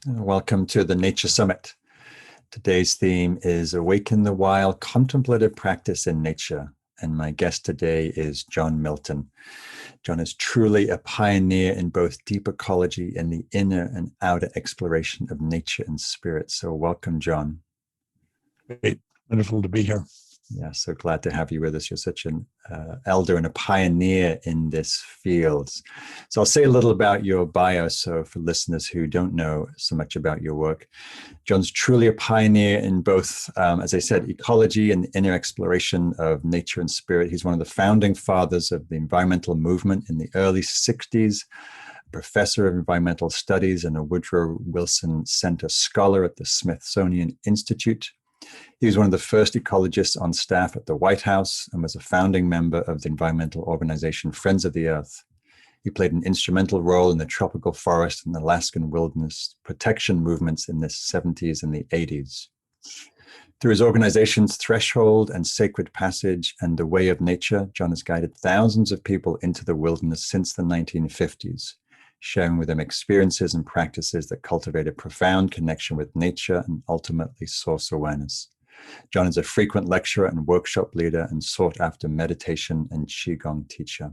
Welcome to the Nature Summit. Today's theme is Awaken the Wild Contemplative Practice in Nature. And my guest today is John Milton. John is truly a pioneer in both deep ecology and the inner and outer exploration of nature and spirit. So welcome, John. Great. Wonderful to be here. Yeah, so glad to have you with us. You're such an elder and a pioneer in this field. So I'll say a little about your bio. So for listeners who don't know so much about your work, John's truly a pioneer in both, as I said, ecology and inner exploration of nature and spirit. He's one of the founding fathers of the environmental movement in the early 60s, professor of environmental studies and a Woodrow Wilson Center scholar at the Smithsonian Institute. He was one of the first ecologists on staff at the White House and was a founding member of the environmental organization Friends of the Earth. He played an instrumental role in the tropical forest and Alaskan wilderness protection movements in the 70s and the 80s. Through his organizations Threshold and Sacred Passage and The Way of Nature, John has guided thousands of people into the wilderness since the 1950s, sharing with them experiences and practices that cultivate a profound connection with nature and ultimately source awareness. John is a frequent lecturer and workshop leader and sought-after meditation and Qigong teacher.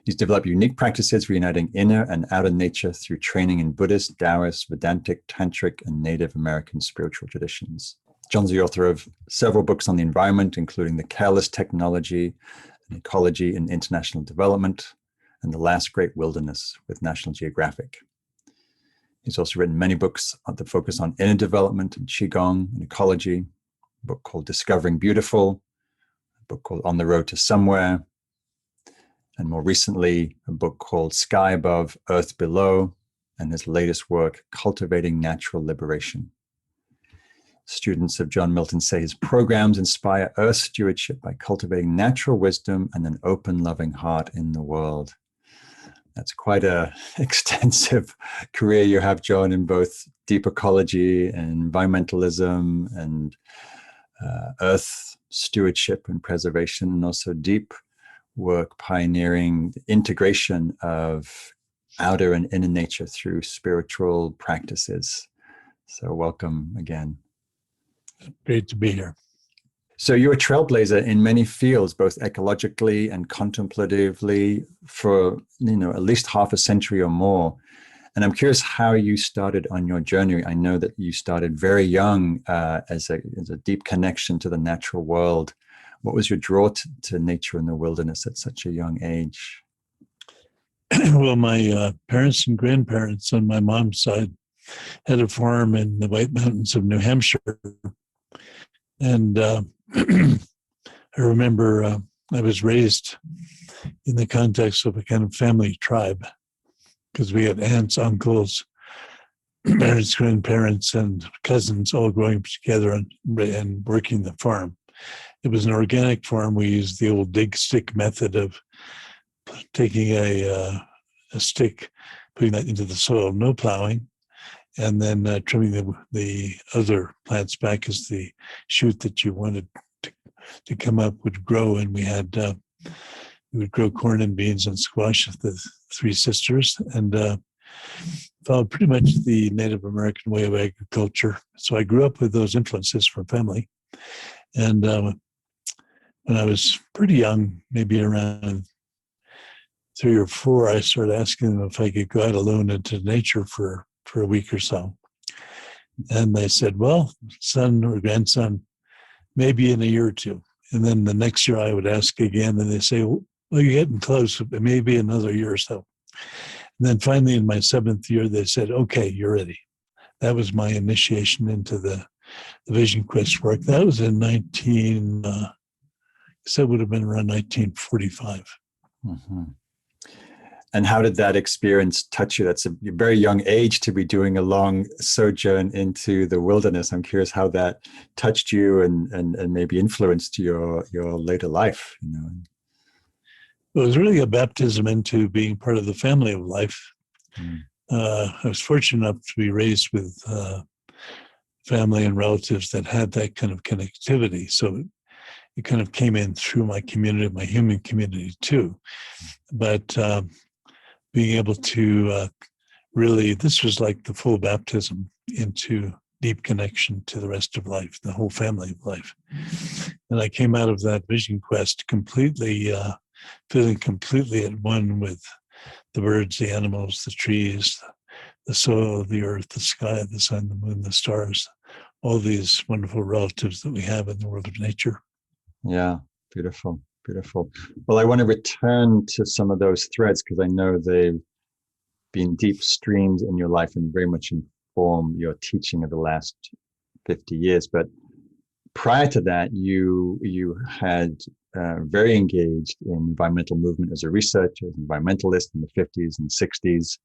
He's developed unique practices for uniting inner and outer nature through training in Buddhist, Taoist, Vedantic, Tantric, and Native American spiritual traditions. John's the author of several books on the environment, including The Careless Technology, and Ecology and International Development, and The Last Great Wilderness with National Geographic. He's also written many books that focus on inner development and Qigong and ecology, a book called Discovering Beautiful, a book called On the Road to Somewhere, and more recently, a book called Sky Above, Earth Below, and his latest work, Cultivating Natural Liberation. Students of John Milton say his programs inspire earth stewardship by cultivating natural wisdom and an open, loving heart in the world. That's quite an extensive career you have, John, in both deep ecology and environmentalism and earth stewardship and preservation, and also deep work pioneering the integration of outer and inner nature through spiritual practices. So welcome again. Great to be here. So you're a trailblazer in many fields, both ecologically and contemplatively, for at least half a century or more. And I'm curious how you started on your journey. I know that you started very young as a deep connection to the natural world. What was your draw to nature and the wilderness at such a young age? Well, my parents and grandparents on my mom's side had a farm in the White Mountains of New Hampshire. And I remember I was raised in the context of a kind of family tribe because we had aunts, uncles, parents, grandparents, and cousins all growing up together and working the farm. It was an organic farm. We used the old dig stick method of taking a stick, putting that into the soil, no plowing, and then trimming the other plants back as the shoot that you wanted to come up would grow. And we would grow corn and beans and squash, the three sisters, and followed pretty much the Native American way of agriculture. So I grew up with those influences from family. And when I was pretty young, maybe around 3 or 4, I started asking them if I could go out alone into nature for a week or so. And they said, well, son or grandson, maybe in a year or two. And then the next year I would ask again, and they say, well, you're getting close, but maybe another year or so. And then finally in my 7th year, they said, okay, you're ready. That was my initiation into the Vision Quest work. That was in that would have been around 1945. Mm-hmm. And how did that experience touch you? That's a very young age to be doing a long sojourn into the wilderness. I'm curious how that touched you and maybe influenced your later life. It was really a baptism into being part of the family of life. Mm. I was fortunate enough to be raised with family and relatives that had that kind of connectivity. So it kind of came in through my community, my human community too. But being able to really, this was like the full baptism into deep connection to the rest of life, the whole family of life. And I came out of that vision quest completely, feeling completely at one with the birds, the animals, the trees, the soil, the earth, the sky, the sun, the moon, the stars, all these wonderful relatives that we have in the world of nature. Yeah, beautiful, beautiful. Well, I want to return to some of those threads because I know they've been deep streams in your life and very much inform your teaching of the last 50 years. But prior to that, you had very engaged in environmental movement as a researcher, as an environmentalist in the 50s and 60s,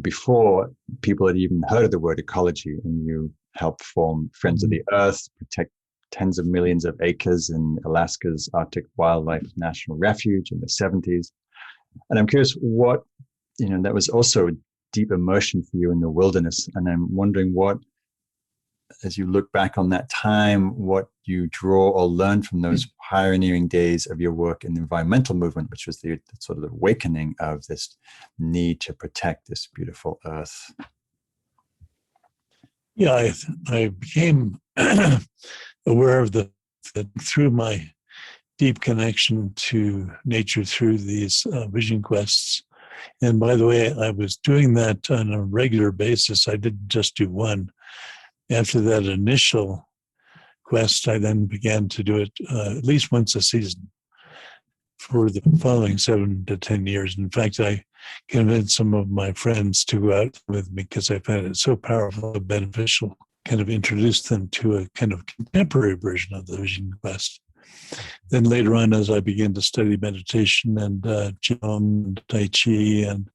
before people had even heard of the word ecology, and you helped form Friends of the Earth, protect tens of millions of acres in Alaska's Arctic Wildlife National Refuge in the 70s. And I'm curious what, that was also a deep immersion for you in the wilderness. And I'm wondering what, as you look back on that time, what you draw or learn from those pioneering days of your work in the environmental movement, which was the sort of awakening of this need to protect this beautiful earth. Yeah, I became aware of that through my deep connection to nature through these vision quests. And by the way, I was doing that on a regular basis. I didn't just do one. After that initial quest, I then began to do it at least once a season for the following 7 to 10 years. In fact, I convinced some of my friends to go out with me because I found it so powerful and beneficial, kind of introduced them to a kind of contemporary version of the vision quest. Then later on, as I began to study meditation and Qigong, and Tai Chi, and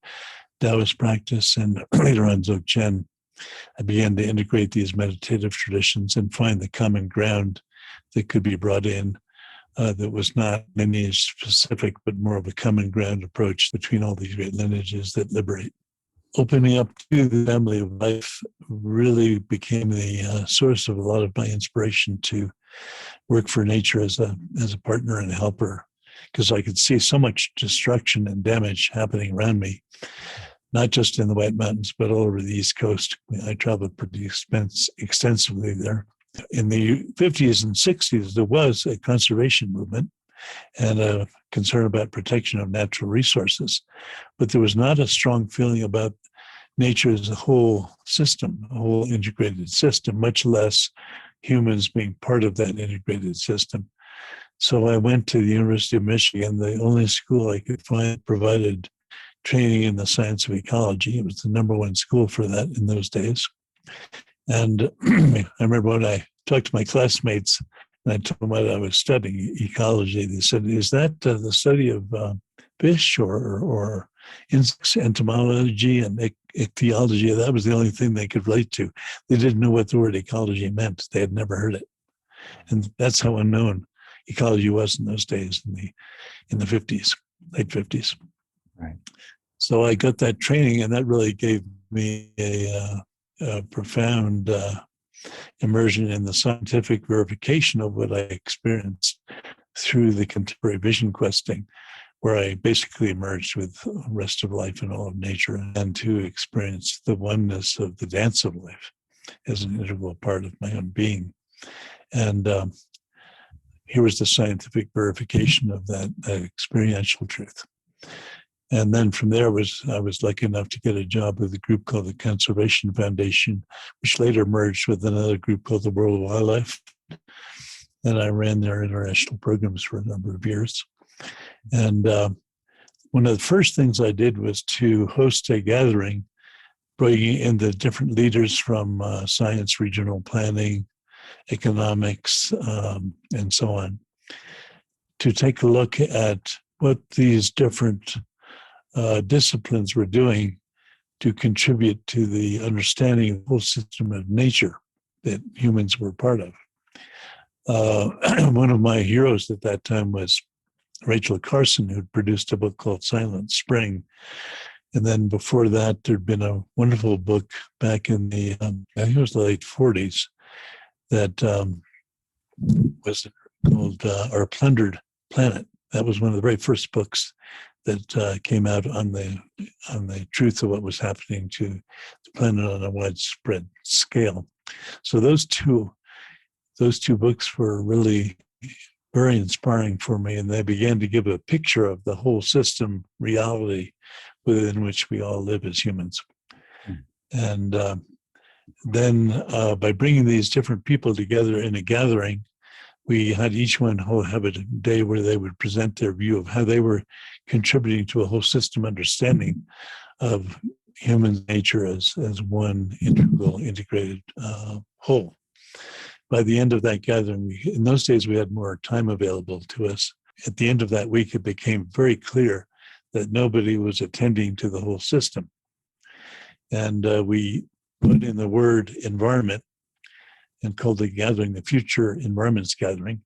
Taoist practice, and later on Dzogchen, I began to integrate these meditative traditions and find the common ground that could be brought in that was not lineage specific, but more of a common ground approach between all these great lineages that liberate. Opening up to the family of life really became the source of a lot of my inspiration to work for nature as a partner and helper, because I could see so much destruction and damage happening around me, not just in the White Mountains, but all over the East Coast. I traveled pretty extensively there. In the 50s and 60s, there was a conservation movement and a concern about protection of natural resources, but there was not a strong feeling about nature as a whole system, a whole integrated system, much less humans being part of that integrated system. So I went to the University of Michigan, the only school I could find provided training in the science of ecology. It was the number one school for that in those days. And I remember when I talked to my classmates and I told them what I was studying, ecology, they said, is that the study of fish or insects, entomology and ichthyology? That was the only thing they could relate to. They didn't know what the word ecology meant. They had never heard it. And that's how unknown ecology was in those days in the 50s, late 50s. Right. So I got that training, and that really gave me a profound immersion in the scientific verification of what I experienced through the contemporary vision questing, where I basically emerged with the rest of life and all of nature, and to experience the oneness of the dance of life as an integral part of my own being. And here was the scientific verification of that experiential truth. And then from there I was lucky enough to get a job with a group called the Conservation Foundation, which later merged with another group called the World Wildlife. And I ran their international programs for a number of years. And one of the first things I did was to host a gathering, bringing in the different leaders from science, regional planning, economics, and so on, to take a look at what these different disciplines were doing to contribute to the understanding of the whole system of nature that humans were part of. One of my heroes at that time was Rachel Carson, who produced a book called Silent Spring. And then before that, there'd been a wonderful book back in the, I think it was the late 40s, that was called Our Plundered Planet. That was one of the very first books that came out on the truth of what was happening to the planet on a widespread scale. So those two books were really very inspiring for me, and they began to give a picture of the whole system reality within which we all live as humans. And then by bringing these different people together in a gathering, we had each one have a day where they would present their view of how they were contributing to a whole system understanding of human nature as one integral, integrated whole. By the end of that gathering, in those days we had more time available to us. At the end of that week, it became very clear that nobody was attending to the whole system. And we put in the word environment and called the gathering the Future Environments Gathering.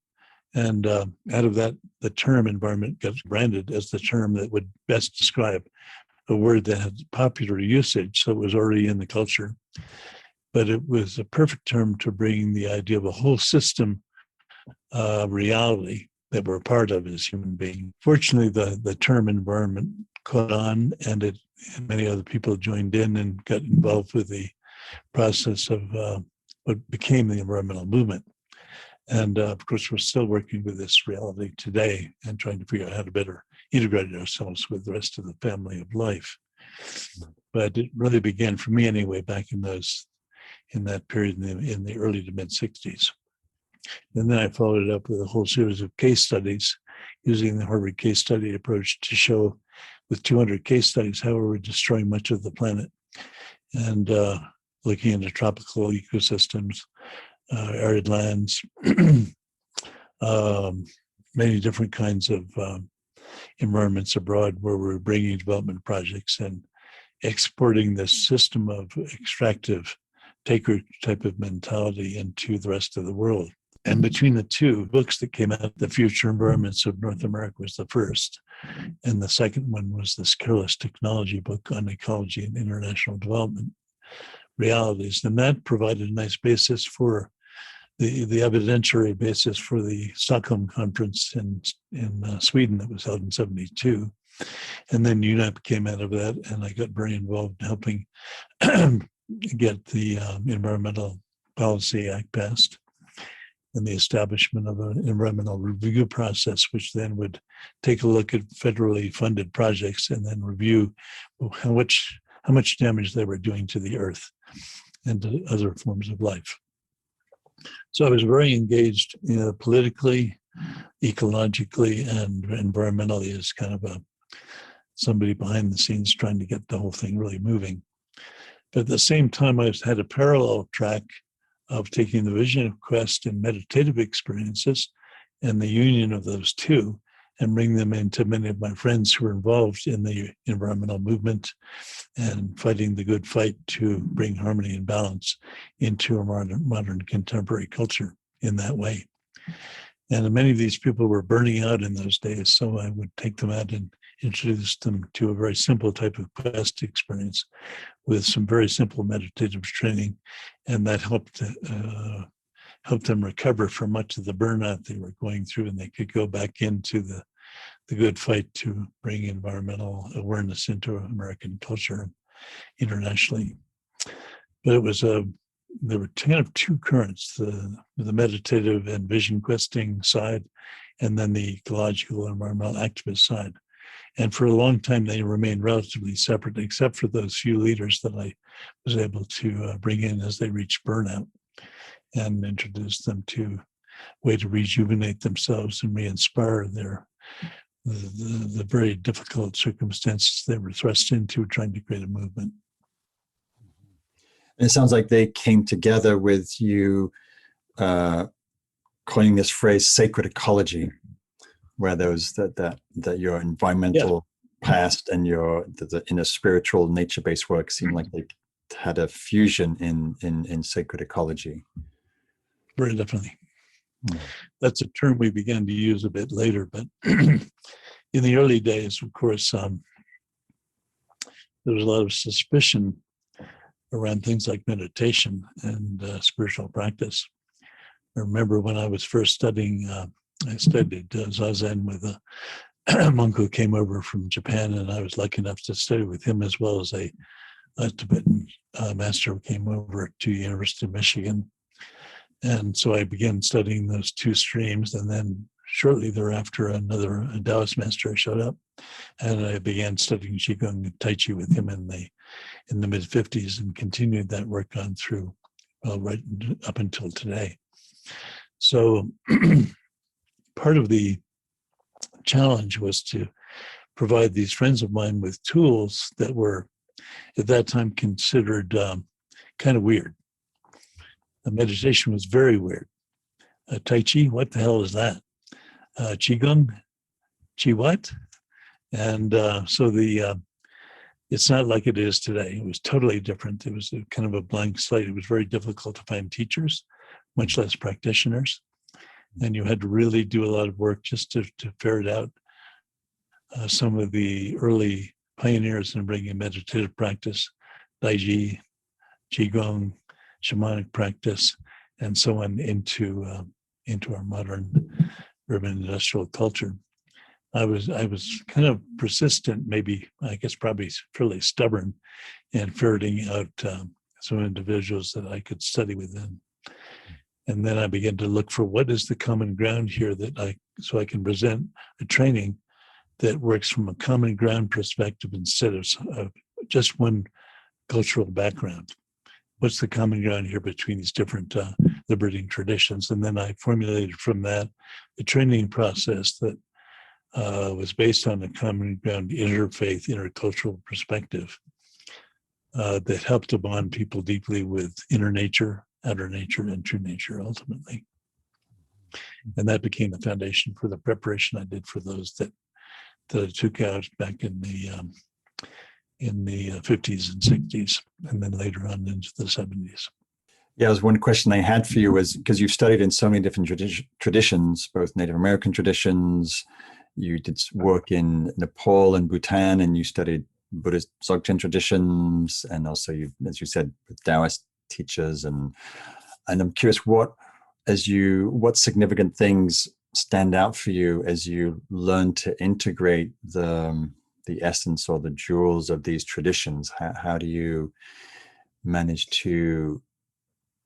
And out of that, the term environment got branded as the term that would best describe a word that had popular usage, so it was already in the culture. But it was a perfect term to bring the idea of a whole system reality that we're a part of as human beings. Fortunately, the term environment caught on, and many other people joined in and got involved with the process of what became the environmental movement. And of course, we're still working with this reality today and trying to figure out how to better integrate ourselves with the rest of the family of life. But it really began, for me anyway, back in that period in the early to mid 60s. And then I followed it up with a whole series of case studies using the Harvard case study approach to show with 200 case studies how we were destroying much of the planet, and looking into tropical ecosystems, arid lands, many different kinds of environments abroad where we're bringing development projects and exporting this system of extractive taker type of mentality into the rest of the world. And between the two books that came out, The Future Environments of North America was the first. And the second one was this Careless Technology book on ecology and international development realities. And that provided a nice basis for the evidentiary basis for the Stockholm conference in Sweden that was held in 1972. And then UNEP came out of that, and I got very involved in helping get the Environmental Policy Act passed and the establishment of an environmental review process, which then would take a look at federally funded projects and then review how much damage they were doing to the earth and to other forms of life. So I was very engaged politically, ecologically, and environmentally as kind of somebody behind the scenes trying to get the whole thing really moving. But at the same time, I had a parallel track of taking the vision quest and meditative experiences and the union of those two and bring them into many of my friends who were involved in the environmental movement and fighting the good fight to bring harmony and balance into a modern contemporary culture in that way. And many of these people were burning out in those days, so I would take them out and introduce them to a very simple type of quest experience with some very simple meditative training, and that helped them recover from much of the burnout they were going through, and they could go back into the good fight to bring environmental awareness into American culture internationally. But it was there were kind of two currents, the meditative and vision questing side, and then the ecological and environmental activist side. And for a long time, they remained relatively separate, except for those few leaders that I was able to bring in as they reached burnout and introduce them to a way to rejuvenate themselves and re-inspire the very difficult circumstances they were thrust into trying to create a movement. And it sounds like they came together with you coining this phrase sacred ecology, where those that your environmental past and your the inner spiritual nature-based work seemed like they had a fusion in sacred ecology. Very definitely. That's a term we began to use a bit later, but in the early days, of course, there was a lot of suspicion around things like meditation and spiritual practice. I remember when I was first studying, I studied Zazen with monk who came over from Japan, and I was lucky enough to study with him, as well as a Tibetan master who came over to University of Michigan. And so I began studying those two streams, and then shortly thereafter, a Taoist master showed up, and I began studying Qigong and Tai Chi with him in the mid '50s, and continued that work on through right up until today. So part of the challenge was to provide these friends of mine with tools that were at that time considered kind of weird. The meditation was very weird. Tai Chi, what the hell is that? Qigong, Chi what? And so it's not like it is today. It was totally different. It was kind of a blank slate. It was very difficult to find teachers, much less practitioners. And you had to really do a lot of work just to ferret out some of the early pioneers in bringing meditative practice, Daiji, Qigong, shamanic practice, and so on into our modern urban industrial culture. I was kind of persistent, maybe, I guess probably fairly stubborn, in ferreting out some individuals that I could study within. And then I began to look for what is the common ground here so I can present a training that works from a common ground perspective instead of just one cultural background. What's the common ground here between these different liberating traditions? And then I formulated from that a training process that was based on a common ground interfaith, intercultural perspective that helped to bond people deeply with inner nature, outer nature, and true nature ultimately. And that became the foundation for the preparation I did for those that I took out back in the 50s and 60s, and then later on into the 70s. Yeah, there's one question I had for you was, because you've studied in so many different traditions, both Native American traditions, you did work in Nepal and Bhutan, and you studied Buddhist Dzogchen traditions, and also you, as you said, with Taoist teachers, and I'm curious what significant things stand out for you as you learn to integrate the essence or the jewels of these traditions. How do you manage to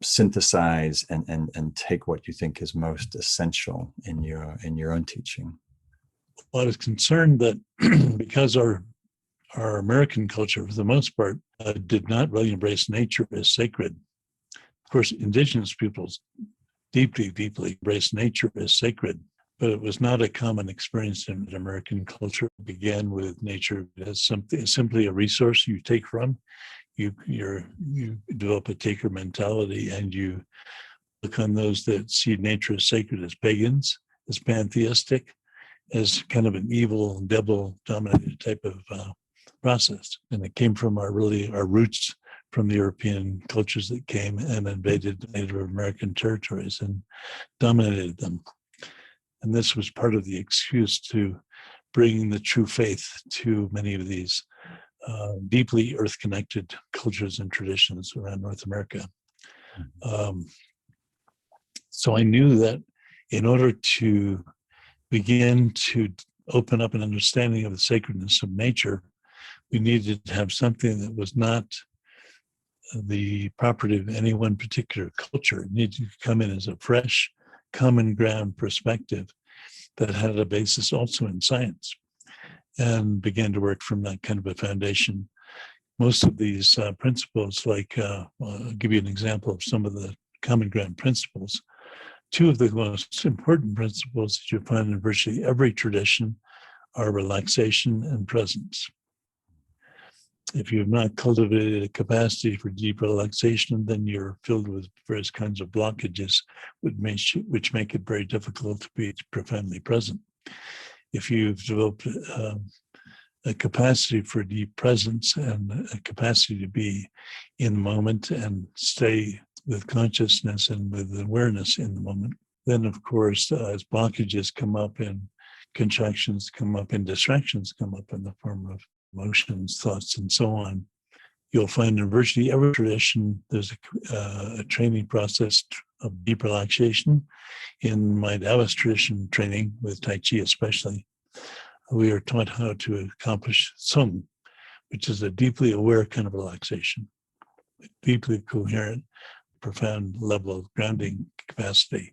synthesize and take what you think is most essential in your own teaching? Well, I was concerned that because our American culture, for the most part, did not really embrace nature as sacred. Of course, indigenous peoples deeply, deeply embrace nature as sacred, but it was not a common experience in American culture. It began with nature as simply a resource you take from. You develop a taker mentality, and you look on those that see nature as sacred as pagans, as pantheistic, as kind of an evil, devil-dominated type of process. And it came from our roots from the European cultures that came and invaded Native American territories and dominated them. And this was part of the excuse to bring the true faith to many of these deeply earth-connected cultures and traditions around North America. So I knew that in order to begin to open up an understanding of the sacredness of nature, we needed to have something that was not the property of any one particular culture. It needed to come in as a fresh, common ground perspective that had a basis also in science, and began to work from that kind of a foundation. Most of these principles, like I'll give you an example of some of the common ground principles. Two of the most important principles that you find in virtually every tradition are relaxation and presence. If you have not cultivated a capacity for deep relaxation, then you're filled with various kinds of blockages, which make it very difficult to be profoundly present. If you've developed a capacity for deep presence and a capacity to be in the moment and stay with consciousness and with awareness in the moment, then of course, as blockages come up and contractions come up and distractions come up in the form of emotions, thoughts, and so on, you'll find in virtually every tradition there's a training process of deep relaxation. In my Taoist tradition training with Tai Chi especially, we are taught how to accomplish sung, which is a deeply aware kind of relaxation, deeply coherent, profound level of grounding capacity.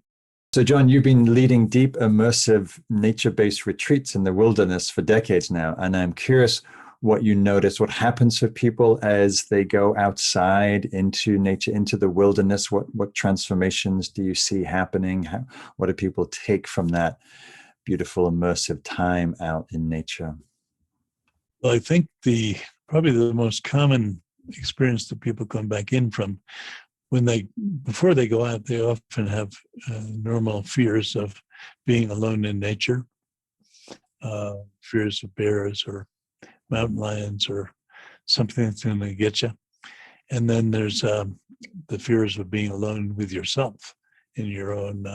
So, John, you've been leading deep, immersive, nature-based retreats in the wilderness for decades now, and I'm curious what you notice, what happens for people as they go outside into nature, into the wilderness. What transformations do you see happening? What do people take from that beautiful, immersive time out in nature? Well, I think probably the most common experience that people come back in from before they go out, they often have normal fears of being alone in nature, fears of bears or mountain lions or something that's going to get you. And then there's the fears of being alone with yourself in your own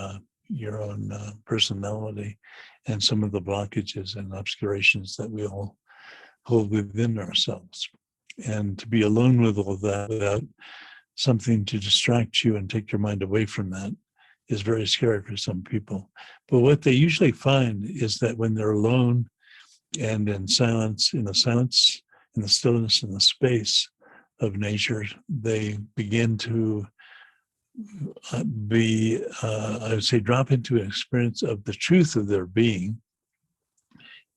personality, and some of the blockages and obscurations that we all hold within ourselves. And to be alone with all that without something to distract you and take your mind away from that is very scary for some people. But what they usually find is that when they're alone and in silence, in the stillness, in the space of nature, they begin to I would say, drop into an experience of the truth of their being.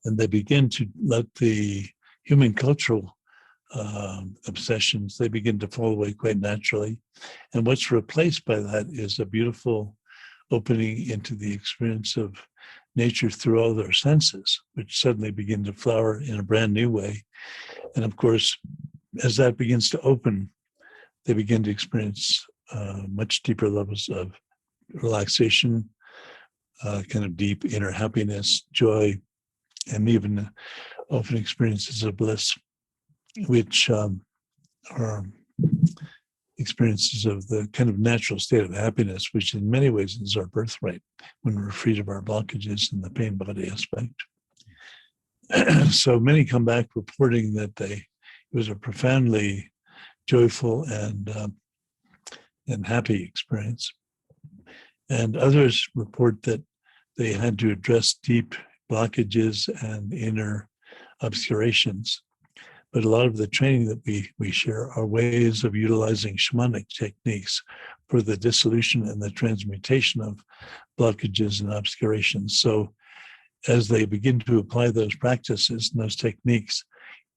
And they begin to let the human cultural obsessions, they begin to fall away quite naturally. And what's replaced by that is a beautiful opening into the experience of nature through all their senses, which suddenly begin to flower in a brand new way. And of course, as that begins to open, they begin to experience much deeper levels of relaxation, kind of deep inner happiness, joy, and even often experiences of bliss, which are experiences of the kind of natural state of happiness, which in many ways is our birthright when we're freed of our blockages and the pain body aspect. So many come back reporting that it was a profoundly joyful and happy experience. And others report that they had to address deep blockages and inner obscurations. But a lot of the training that we share are ways of utilizing shamanic techniques for the dissolution and the transmutation of blockages and obscurations. So as they begin to apply those practices and those techniques,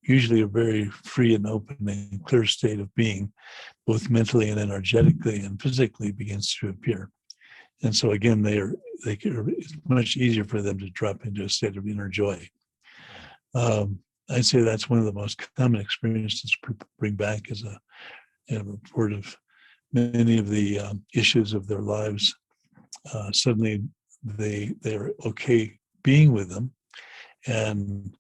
usually a very free and open and clear state of being, both mentally and energetically and physically, begins to appear. And so again, it's much easier for them to drop into a state of inner joy. I'd say that's one of the most common experiences people bring back as a report of many of the issues of their lives. Suddenly they're okay being with them, and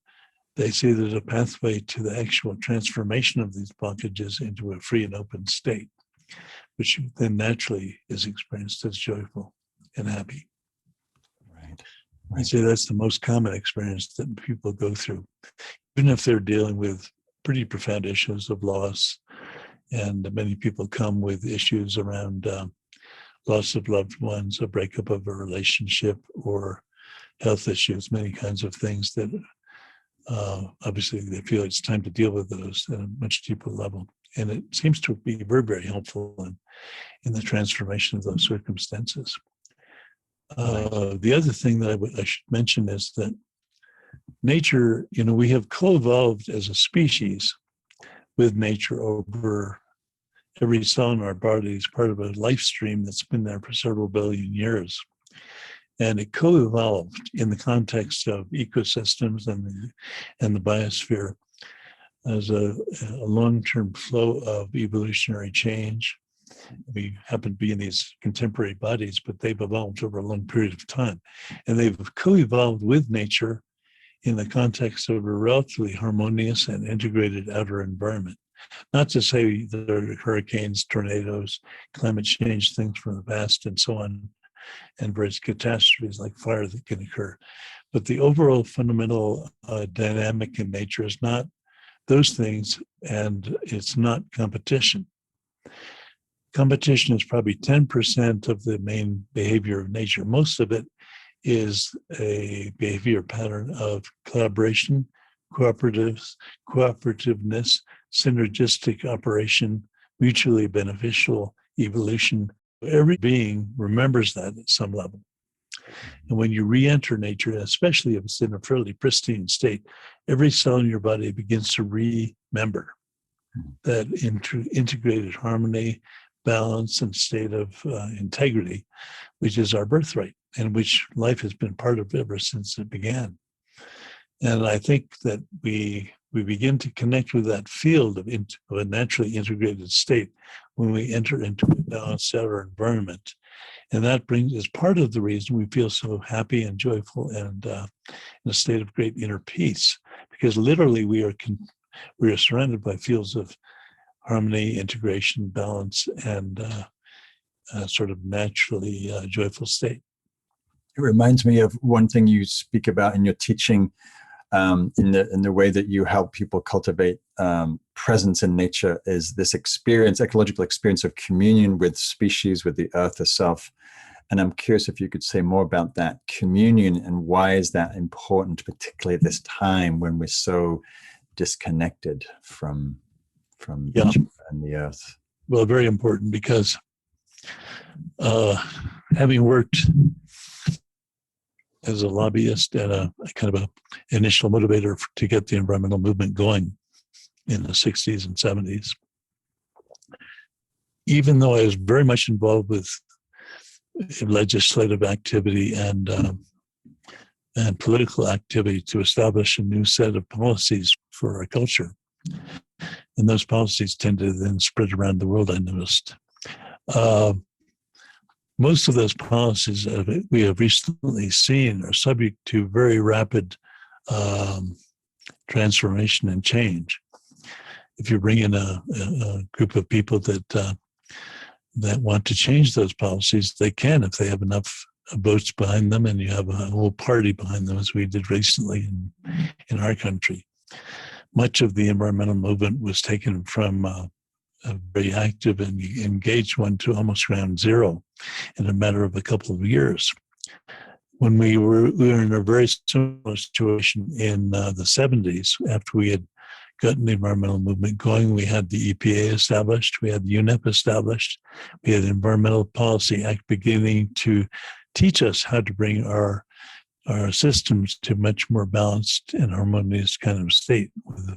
they say there's a pathway to the actual transformation of these blockages into a free and open state, which then naturally is experienced as joyful and happy. Right. I'd say that's the most common experience that people go through, even if they're dealing with pretty profound issues of loss. And many people come with issues around loss of loved ones, a breakup of a relationship, or health issues, many kinds of things that obviously they feel it's time to deal with those at a much deeper level. And it seems to be very, very helpful in the transformation of those circumstances. The other thing that I should mention is that nature, we have co-evolved as a species with nature over every cell in our body is part of a life stream that's been there for several billion years. And it co-evolved in the context of ecosystems and the biosphere as a long-term flow of evolutionary change. We happen to be in these contemporary bodies, but they've evolved over a long period of time. And they've co-evolved with nature in the context of a relatively harmonious and integrated outer environment. Not to say there are hurricanes, tornadoes, climate change, things from the past, and so on, and various catastrophes like fire that can occur. But the overall fundamental dynamic in nature is not those things, and it's not competition. Competition is probably 10% of the main behavior of nature. Most of it is a behavior pattern of collaboration, cooperativeness, synergistic operation, mutually beneficial evolution. Every being remembers that at some level. And when you re-enter nature, especially if it's in a fairly pristine state, every cell in your body begins to remember that integrated harmony, balance, and state of integrity, which is our birthright and which life has been part of ever since it began. And I think that we begin to connect with that field of a naturally integrated state when we enter into a balanced outer environment. And that is part of the reason we feel so happy and joyful and in a state of great inner peace, because literally we are surrounded by fields of harmony, integration, balance, and sort of naturally joyful state. It reminds me of one thing you speak about in your teaching, in the way that you help people cultivate presence in nature, is this experience, ecological experience of communion with species, with the earth herself. And I'm curious if you could say more about that communion and why is that important, particularly at this time when we're so disconnected from nature and the earth. Well, very important, because having worked as a lobbyist and a kind of a initial motivator to get the environmental movement going in the 60s and 70s, even though I was very much involved with legislative activity and political activity to establish a new set of policies for our culture, and those policies tend to then spread around the world, I noticed. Most of those policies that we have recently seen are subject to very rapid transformation and change. If you bring in a group of people that want to change those policies, they can if they have enough votes behind them, and you have a whole party behind them, as we did recently in our country. Much of the environmental movement was taken from a very active and engaged one to almost ground zero in a matter of a couple of years. When we were in a very similar situation in the 70s, after we had gotten the environmental movement going, we had the EPA established, we had the UNEP established, we had the Environmental Policy Act beginning to teach us how to bring our systems to much more balanced and harmonious kind of state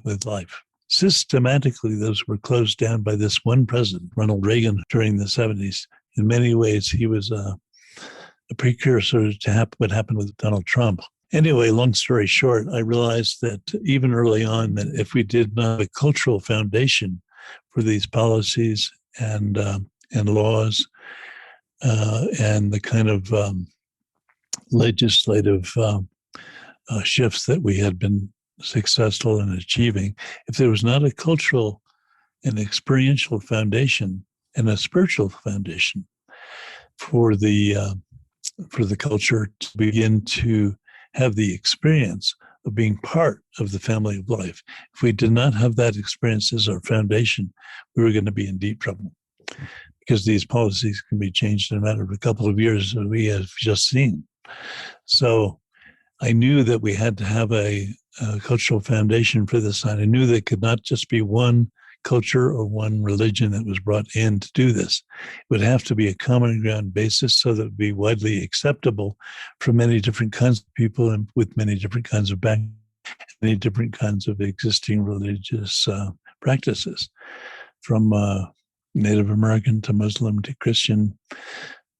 with life. Systematically, those were closed down by this one president, Ronald Reagan, during the 70s. In many ways, he was a precursor to what happened with Donald Trump. Anyway, long story short, I realized that even early on, that if we did not have a cultural foundation for these policies and laws and the kind of legislative shifts that we had been successful in achieving, if there was not a cultural and experiential foundation and a spiritual foundation for the culture to begin to have the experience of being part of the family of life, if we did not have that experience as our foundation, we were going to be in deep trouble, because these policies can be changed in a matter of a couple of years, as we have just seen. So I knew that we had to have a cultural foundation for this, and I knew there could not just be one culture or one religion that was brought in to do this. It would have to be a common ground basis so that it would be widely acceptable for many different kinds of people and with many different kinds of backgrounds, many different kinds of existing religious practices, from Native American to Muslim to Christian.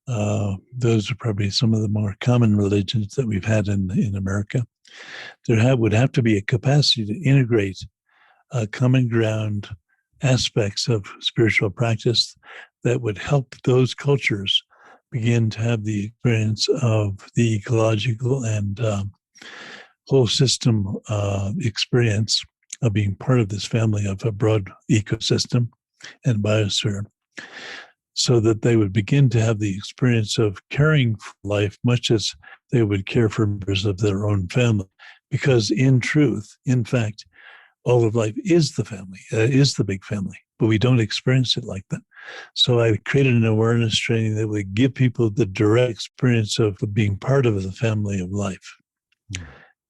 Those are probably some of the more common religions that we've had in America. There would have to be a capacity to integrate common ground aspects of spiritual practice that would help those cultures begin to have the experience of the ecological and whole system experience of being part of this family of a broad ecosystem and biosphere, so that they would begin to have the experience of caring for life much as they would care for members of their own family. Because in truth, in fact, all of life is the family, is the big family. but we don't experience it like that. So I created an awareness training that would give people the direct experience of being part of the family of life.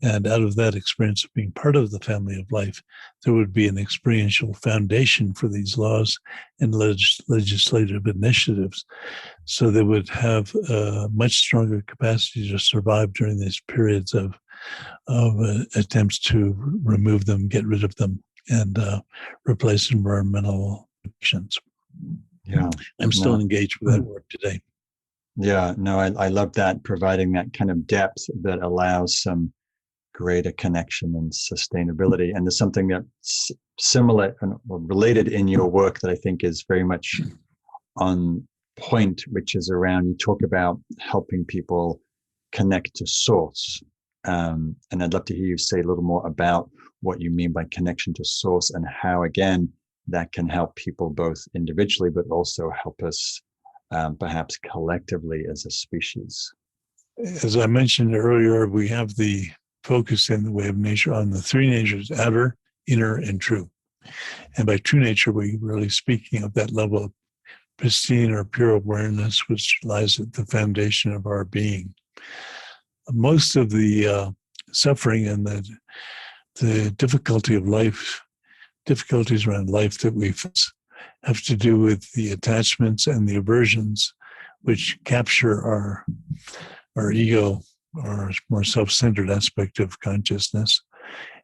And out of that experience of being part of the family of life, there would be an experiential foundation for these laws and legislative initiatives. So they would have a much stronger capacity to survive during these periods of attempts to remove them, get rid of them, and replace environmental actions. Yeah. I'm still engaged with that work today. Yeah, no, I love that, providing that kind of depth that allows some greater connection and sustainability. And there's something that's similar and related in your work that I think is very much on point, which is around, you talk about helping people connect to source. And I'd love to hear you say a little more about what you mean by connection to source and how, again, that can help people both individually, but also help us perhaps collectively as a species. As I mentioned earlier, we have the focus in the way of nature on the three natures: outer, inner, and true. And by true nature, we're really speaking of that level of pristine or pure awareness, which lies at the foundation of our being. Most of the suffering and the difficulty of life, difficulties around life that we face, have to do with the attachments and the aversions, which capture our ego, or more self-centered aspect of consciousness,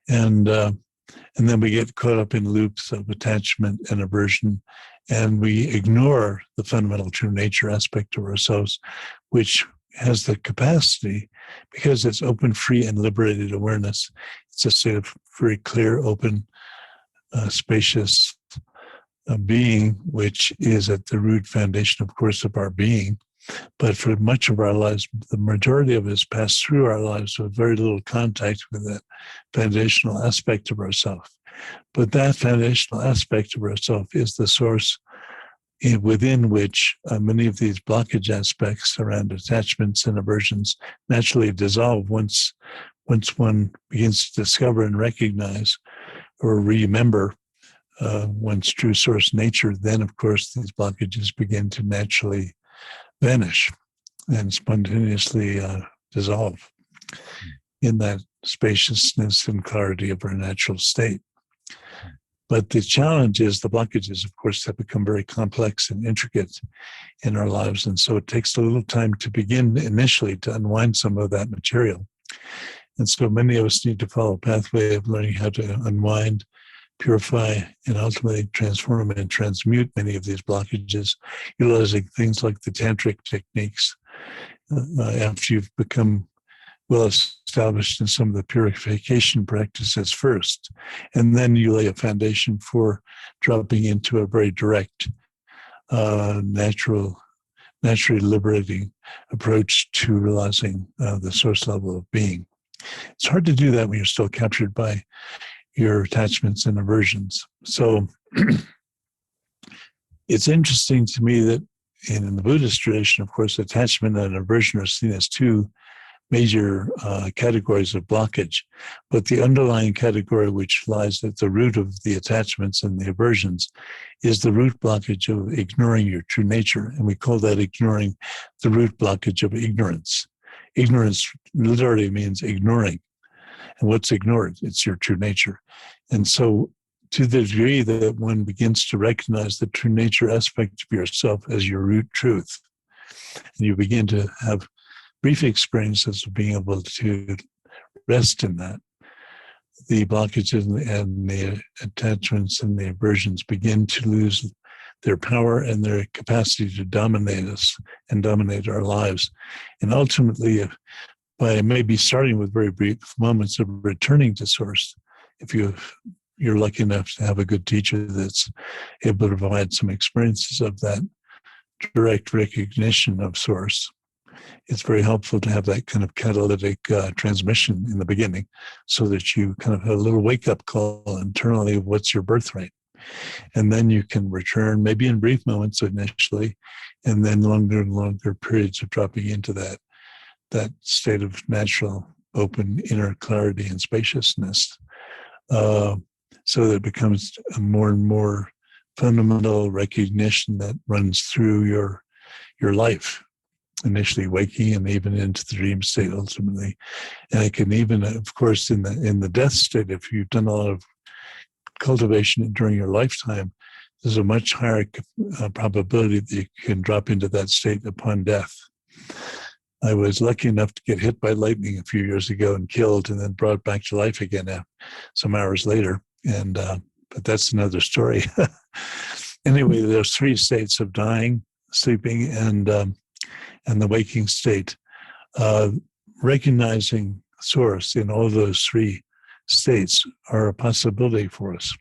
and then we get caught up in loops of attachment and aversion, and we ignore the fundamental true nature aspect of ourselves, which has the capacity, because it's open, free, and liberated awareness. It's a state of very clear, open, spacious being, which is at the root foundation, of course, of our being. But for much of our lives, the majority of us pass through our lives with very little contact with that foundational aspect of ourself. But that foundational aspect of ourself is the source within which many of these blockage aspects around attachments and aversions naturally dissolve once one begins to discover and recognize or remember one's true source nature. Then, of course, these blockages begin to naturally vanish and spontaneously dissolve in that spaciousness and clarity of our natural state. But the challenge is the blockages, of course, have become very complex and intricate in our lives. And so it takes a little time to begin initially to unwind some of that material. And so many of us need to follow a pathway of learning how to unwind, purify, and ultimately transform and transmute many of these blockages, utilizing things like the tantric techniques after you've become well established in some of the purification practices first. And then you lay a foundation for dropping into a very direct, naturally liberating approach to realizing the source level of being. It's hard to do that when you're still captured by your attachments and aversions. So it's interesting to me that in the Buddhist tradition, of course, attachment and aversion are seen as two major categories of blockage. But the underlying category, which lies at the root of the attachments and the aversions, is the root blockage of ignoring your true nature. And we call that ignoring the root blockage of ignorance. Ignorance literally means ignoring. And what's ignored? It's your true nature. And so to the degree that one begins to recognize the true nature aspect of yourself as your root truth, and you begin to have brief experiences of being able to rest in that, the blockages and the attachments and the aversions begin to lose their power and their capacity to dominate us and dominate our lives. And ultimately, by maybe starting with very brief moments of returning to source, if you're lucky enough to have a good teacher that's able to provide some experiences of that direct recognition of source, it's very helpful to have that kind of catalytic transmission in the beginning, so that you kind of have a little wake-up call internally of what's your birthright. And then you can return, maybe in brief moments initially, and then longer and longer periods of dropping into that state of natural, open inner clarity and spaciousness, so that it becomes more and more fundamental recognition that runs through your life, initially waking and even into the dream state ultimately. And it can even, of course, in the death state, if you've done a lot of cultivation during your lifetime, there's a much higher probability that you can drop into that state upon death. I was lucky enough to get hit by lightning a few years ago and killed, and then brought back to life again some hours later. And but that's another story. Anyway, there's three states of dying, sleeping, and the waking state. Recognizing source in all those three states are a possibility for us.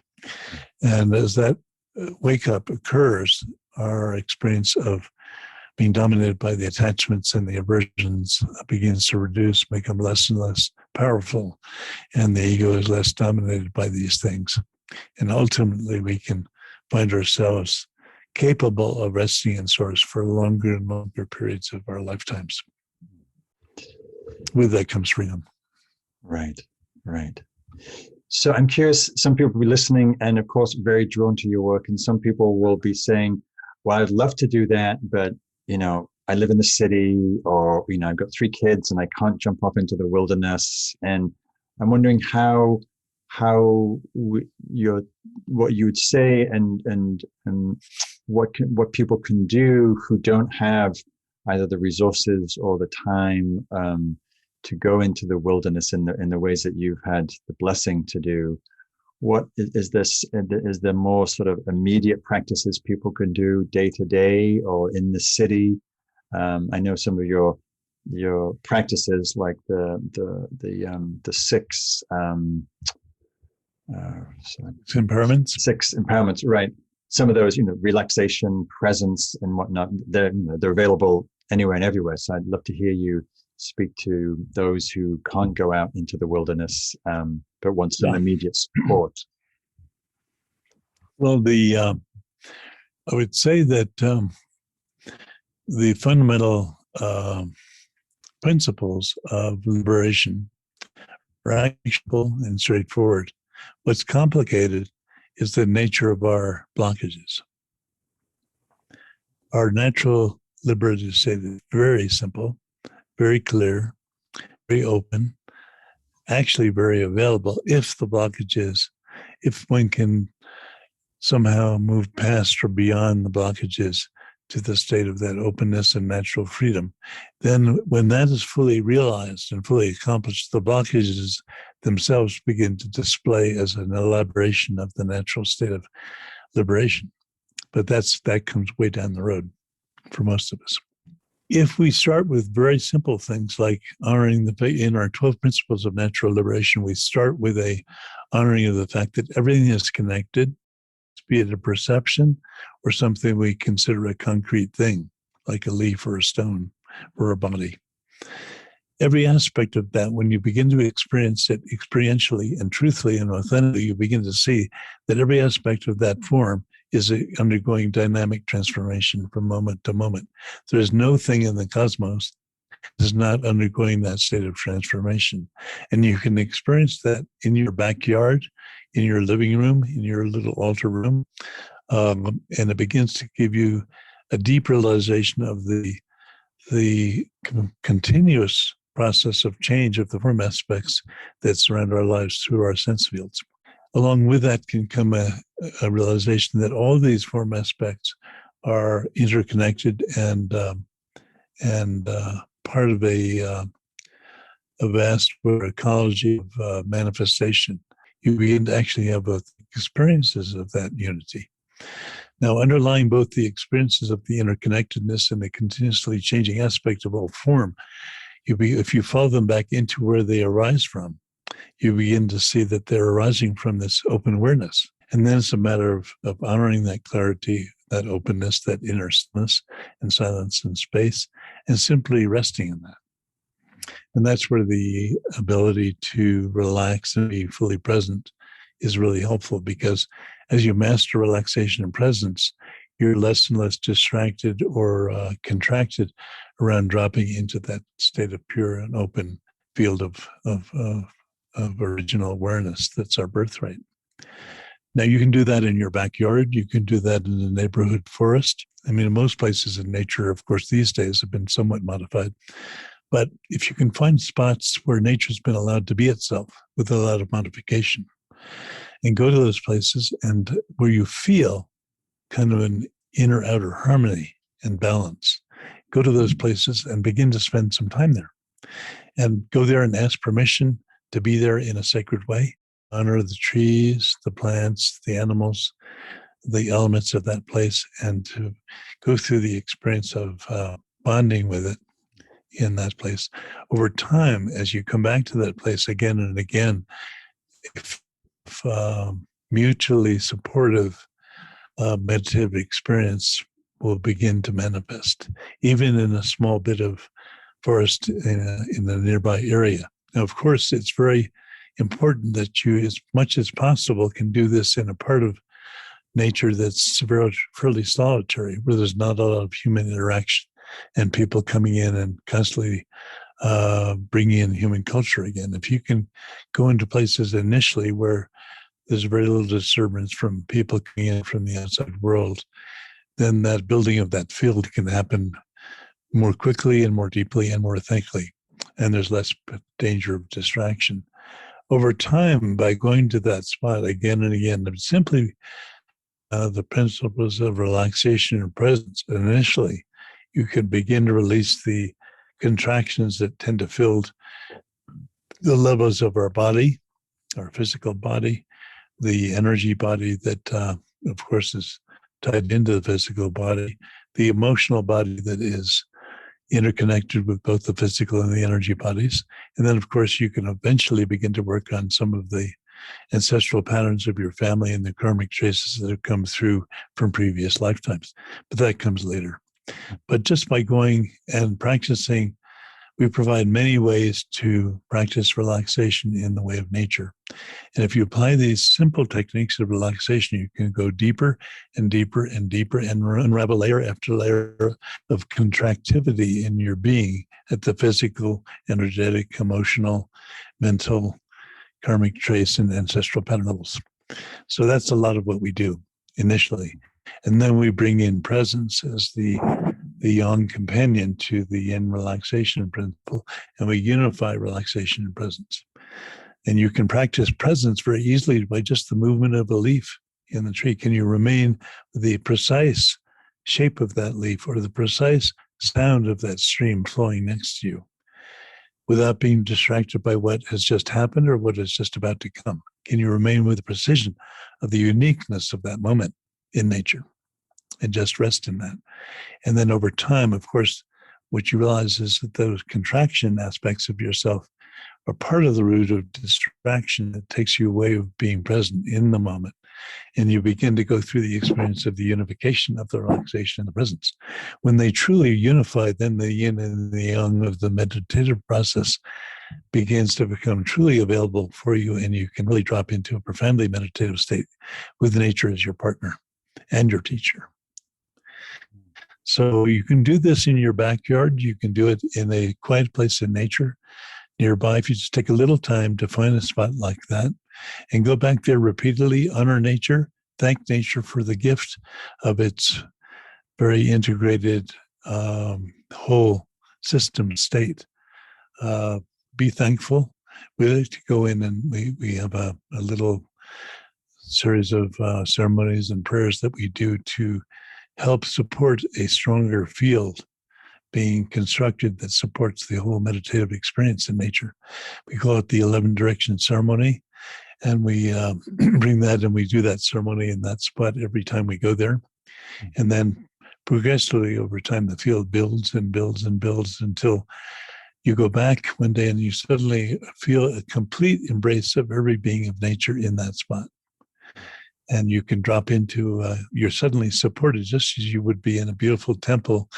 And as that wake up occurs, our experience of being dominated by the attachments and the aversions begins to reduce, become less and less powerful, and the ego is less dominated by these things. And ultimately, we can find ourselves capable of resting in source for longer and longer periods of our lifetimes. With that comes freedom. Right, right. So I'm curious, some people will be listening and of course very drawn to your work, and some people will be saying, well, I'd love to do that, but I live in the city, or I've got 3 kids and I can't jump off into the wilderness. And I'm wondering what you would say and what people can do who don't have either the resources or the time to go into the wilderness in the ways that you've had the blessing to do. What is this? Is there more sort of immediate practices people can do day to day or in the city? I know some of your practices, like the 6 impermanents. 6 empowerments, right? Some of those, relaxation, presence, and whatnot. They're available anywhere and everywhere. So I'd love to hear you speak to those who can't go out into the wilderness, but want some immediate support. Well, I would say that the fundamental principles of liberation are actionable and straightforward. What's complicated is the nature of our blockages. Our natural liberative state is very simple, very clear, very open, actually very available if one can somehow move past or beyond the blockages to the state of that openness and natural freedom. Then when that is fully realized and fully accomplished, the blockages themselves begin to display as an elaboration of the natural state of liberation. But that comes way down the road for most of us. If we start with very simple things like honoring in our 12 principles of natural liberation, we start with a honoring of the fact that everything is connected, be it a perception or something we consider a concrete thing, like a leaf or a stone or a body. Every aspect of that, when you begin to experience it experientially and truthfully and authentically, you begin to see that every aspect of that form is undergoing dynamic transformation from moment to moment. There is no thing in the cosmos that is not undergoing that state of transformation. And you can experience that in your backyard, in your living room, in your little altar room. And it begins to give you a deep realization of the continuous process of change of the form aspects that surround our lives through our sense fields. Along with that can come a realization that all these form aspects are interconnected and part of a vast ecology of manifestation. You begin to actually have both experiences of that unity. Now, underlying both the experiences of the interconnectedness and the continuously changing aspect of all form, if you follow them back into where they arise from, you begin to see that they're arising from this open awareness. And then it's a matter of honoring that clarity, that openness, that inner stillness and silence and space, and simply resting in that. And that's where the ability to relax and be fully present is really helpful, because as you master relaxation and presence, you're less and less distracted or contracted around dropping into that state of pure and open field of original awareness that's our birthright. Now, you can do that in your backyard. You can do that in the neighborhood forest. I mean, in most places in nature, of course, these days have been somewhat modified. But if you can find spots where nature's been allowed to be itself with a lot of modification, and go to those places and where you feel kind of an inner outer harmony and balance, go to those places and begin to spend some time there. And go there and ask permission to be there in a sacred way. Honor the trees, the plants, the animals, the elements of that place, and to go through the experience of bonding with it in that place. Over time, as you come back to that place again and again, if mutually supportive meditative experience will begin to manifest, even in a small bit of forest in the nearby area. Now, of course, it's very important that you, as much as possible, can do this in a part of nature that's fairly solitary, where there's not a lot of human interaction and people coming in and constantly bringing in human culture again. If you can go into places initially where there's very little disturbance from people coming in from the outside world, then that building of that field can happen more quickly and more deeply and more authentically. And there's less danger of distraction. Over time, by going to that spot again and again, simply the principles of relaxation and presence, initially, you can begin to release the contractions that tend to fill the levels of our body, our physical body, the energy body that, of course, is tied into the physical body, the emotional body that is interconnected with both the physical and the energy bodies. And then, of course, you can eventually begin to work on some of the ancestral patterns of your family and the karmic traces that have come through from previous lifetimes. But that comes later. But just by going and practicing, we provide many ways to practice relaxation in the way of nature. And if you apply these simple techniques of relaxation, you can go deeper and deeper and deeper and unravel layer after layer of contractivity in your being at the physical, energetic, emotional, mental, karmic trace, and ancestral pattern levels. So that's a lot of what we do initially. And then we bring in presence as the yang companion to the yin relaxation principle, and we unify relaxation and presence. And you can practice presence very easily by just the movement of a leaf in the tree. Can you remain with the precise shape of that leaf or the precise sound of that stream flowing next to you without being distracted by what has just happened or what is just about to come? Can you remain with the precision of the uniqueness of that moment in nature and just rest in that? And then over time, of course, what you realize is that those contraction aspects of yourself are part of the root of distraction that takes you away of being present in the moment. And you begin to go through the experience of the unification of the relaxation and the presence. When they truly unify, then the yin and the yang of the meditative process begins to become truly available for you, and you can really drop into a profoundly meditative state with nature as your partner and your teacher. So you can do this in your backyard. You can do it in a quiet place in nature nearby. If you just take a little time to find a spot like that and go back there repeatedly, honor nature, thank nature for the gift of its very integrated whole system state. Be thankful. We like to go in and we have a little series of ceremonies and prayers that we do to help support a stronger field being constructed that supports the whole meditative experience in nature. We call it the 11 Direction Ceremony, and we bring that and we do that ceremony in that spot every time we go there. And then progressively over time, the field builds and builds and builds until you go back one day and you suddenly feel a complete embrace of every being of nature in that spot. And you can drop into, you're suddenly supported just as you would be in a beautiful temple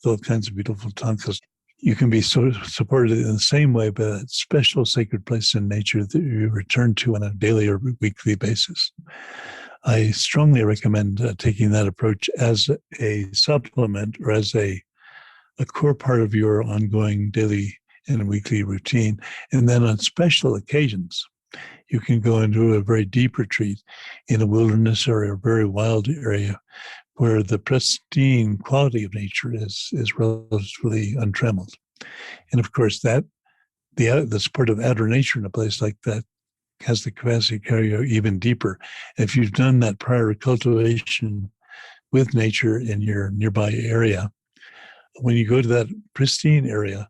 with all kinds of beautiful tankas. You can be so supported in the same way by that special sacred place in nature that you return to on a daily or weekly basis. I strongly recommend taking that approach as a supplement or as a core part of your ongoing daily and weekly routine. And then on special occasions, You can go into a very deep retreat in a wilderness or a very wild area where the pristine quality of nature is relatively untrammeled. And of course, the support of outer nature in a place like that has the capacity to carry you even deeper. If you've done that prior cultivation with nature in your nearby area, when you go to that pristine area,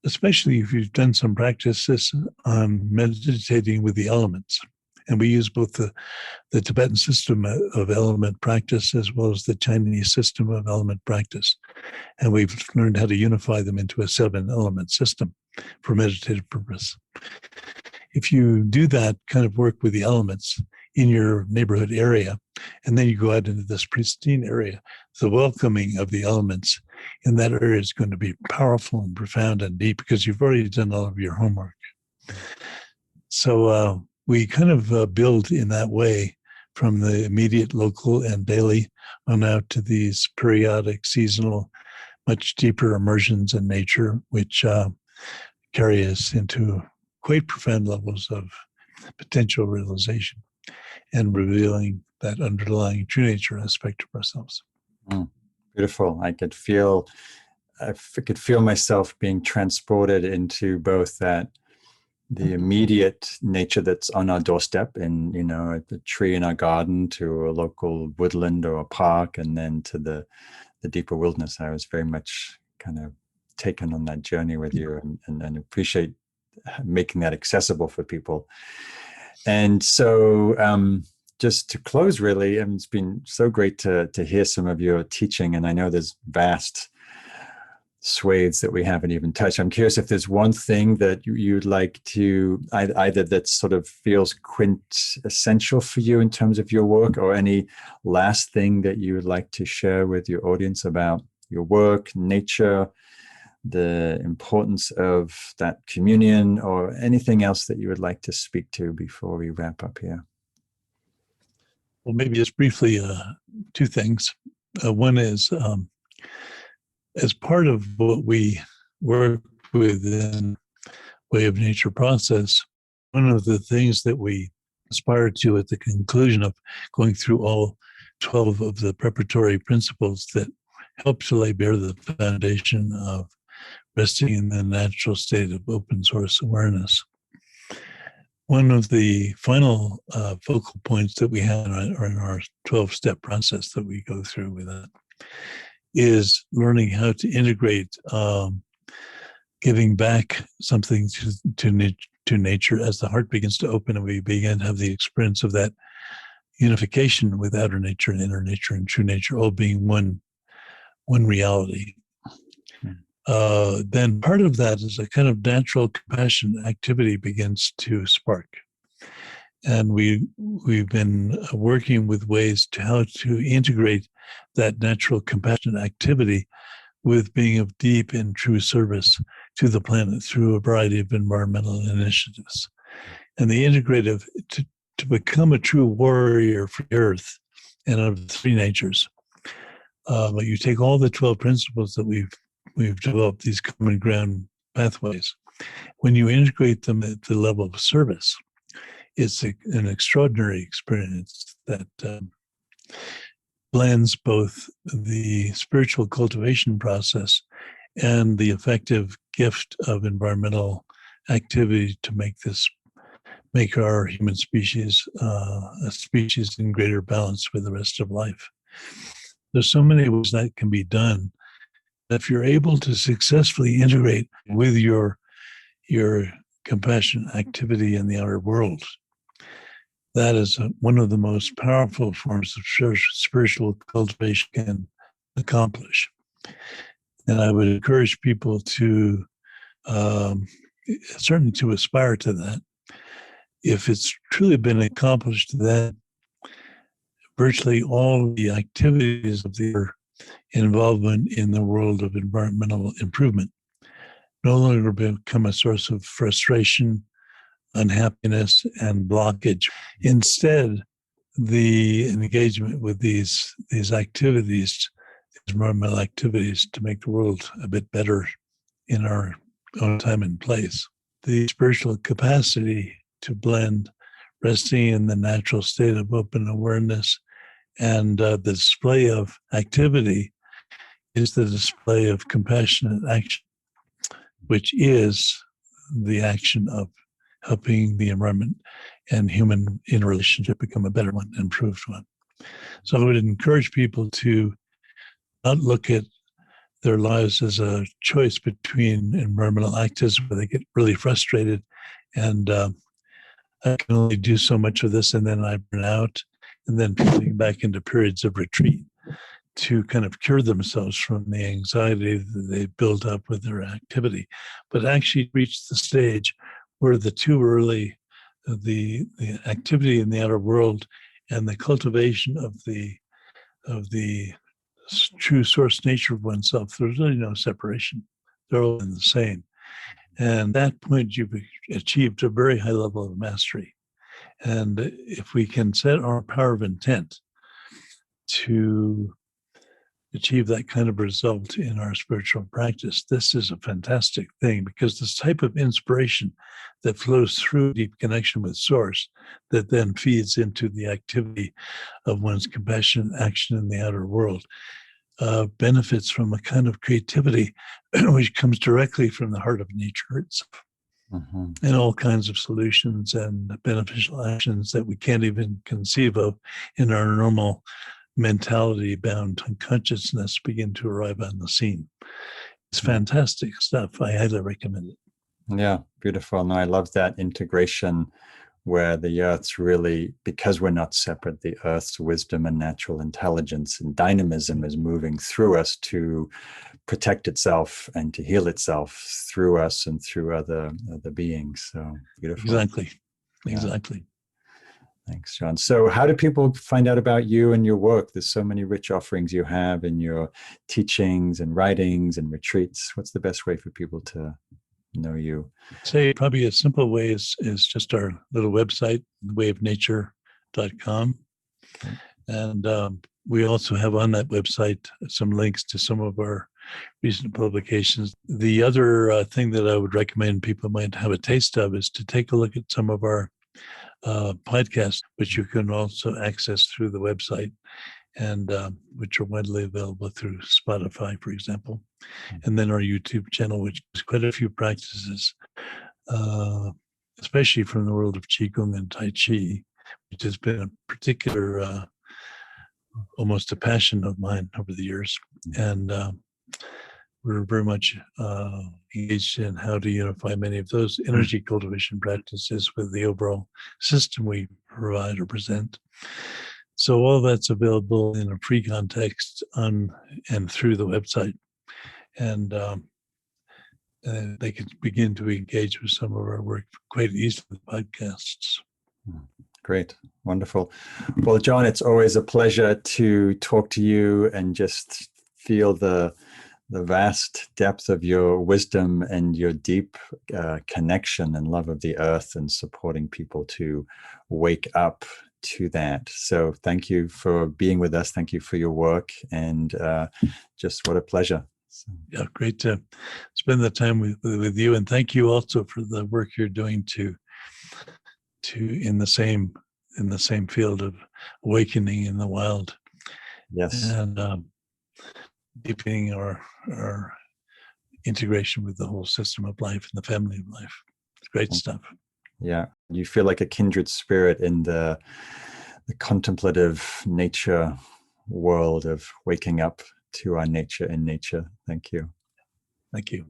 especially if you've done some practices on meditating with the elements, and we use both the Tibetan system of element practice as well as the Chinese system of element practice. And we've learned how to unify them into a 7-element system for meditative purpose. If you do that kind of work with the elements in your neighborhood area, and then you go out into this pristine area, the welcoming of the elements in that area is going to be powerful and profound and deep because you've already done all of your homework. So we kind of build in that way from the immediate, local, and daily on out to these periodic, seasonal, much deeper immersions in nature, which carry us into quite profound levels of potential realization and revealing that underlying true nature aspect of ourselves. Beautiful. I could feel myself being transported into both the immediate nature that's on our doorstep, and a tree in our garden, to a local woodland or a park, and then to the deeper wilderness. I was very much kind of taken on that journey with you, and appreciate making that accessible for people. And so just to close, really, it's been so great to hear some of your teaching, and I know there's vast swathes that we haven't even touched. I'm curious if there's one thing that you'd like to either that sort of feels quintessential for you in terms of your work, or any last thing that you would like to share with your audience about your work, nature, the importance of that communion, or anything else that you would like to speak to before we wrap up here. Well, maybe just briefly, 2 things. One is, as part of what we work with in Way of Nature process, one of the things that we aspire to at the conclusion of going through all 12 of the preparatory principles that help to lay bare the foundation of resting in the natural state of open source awareness. One of the final focal points that we have in our 12-step process that we go through with that is learning how to integrate giving back something to nature as the heart begins to open and we begin to have the experience of that unification with outer nature and inner nature and true nature all being one reality. Then part of that is a kind of natural compassion activity begins to spark. And we've been working with ways to how to integrate that natural compassion activity with being of deep and true service to the planet through a variety of environmental initiatives. And the integrative, to become a true warrior for the earth and of the 3 natures, but you take all the 12 principles that we've developed, these common ground pathways. When you integrate them at the level of service, it's an extraordinary experience that blends both the spiritual cultivation process and the effective gift of environmental activity to make our human species a species in greater balance with the rest of life. There's so many ways that can be done. If you're able to successfully integrate with your compassion activity in the outer world, that is one of the most powerful forms of spiritual cultivation can accomplish. And I would encourage people to certainly to aspire to that. If it's truly been accomplished, that virtually all the activities of their involvement in the world of environmental improvement no longer become a source of frustration, unhappiness, and blockage. Instead, the engagement with these activities, these environmental activities to make the world a bit better in our own time and place. The spiritual capacity to blend resting in the natural state of open awareness, and the display of activity is the display of compassionate action, which is the action of helping the environment and human interrelationship become a better one, improved one. So I would encourage people to not look at their lives as a choice between environmental activism, where they get really frustrated and I can only do so much of this and then I burn out, and then falling back into periods of retreat to kind of cure themselves from the anxiety that they build up with their activity, but actually reach the stage where the two early, the activity in the outer world and the cultivation of the true source nature of oneself, there's really no separation. They're all in the same. And at that point, you've achieved a very high level of mastery. And if we can set our power of intent to achieve that kind of result in our spiritual practice, this is a fantastic thing, because this type of inspiration that flows through deep connection with source, that then feeds into the activity of one's compassionate action in the outer world, benefits from a kind of creativity which comes directly from the heart of nature itself. And all kinds of solutions and beneficial actions that we can't even conceive of in our normal mentality-bound consciousness begin to arrive on the scene. It's fantastic stuff. I highly recommend it. Yeah, beautiful. No, I love that integration where the earth's really, because we're not separate, the earth's wisdom and natural intelligence and dynamism is moving through us to protect itself and to heal itself through us and through other beings. So beautiful. Exactly. Thanks, John. So how do people find out about you and your work? There's so many rich offerings you have in your teachings and writings and retreats. What's the best way for people to know you? Say probably a simple way is just our little website, wavenature.com. Okay. And we also have on that website some links to some of our recent publications. The other thing that I would recommend people might have a taste of is to take a look at some of our podcasts, which you can also access through the website, and which are widely available through Spotify, for example. And then our YouTube channel, which has quite a few practices, especially from the world of Qigong and Tai Chi, which has been a particular, almost a passion of mine over the years. And we're very much engaged in how to unify many of those energy cultivation practices with the overall system we provide or present. So all that's available in a free context on and through the website. And they can begin to engage with some of our work quite easily with podcasts. Great. Wonderful. Well, John, it's always a pleasure to talk to you and just feel the vast depth of your wisdom and your deep connection and love of the earth and supporting people to wake up to that. So thank you for being with us. Thank you for your work, and just what a pleasure. So. Yeah, great to spend the time with you, and thank you also for the work you're doing to in the same field of awakening in the wild. Yes. And deepening our integration with the whole system of life and the family of life. It's great stuff. Yeah, you feel like a kindred spirit in the contemplative nature world of waking up to our nature in nature. Thank you. Thank you.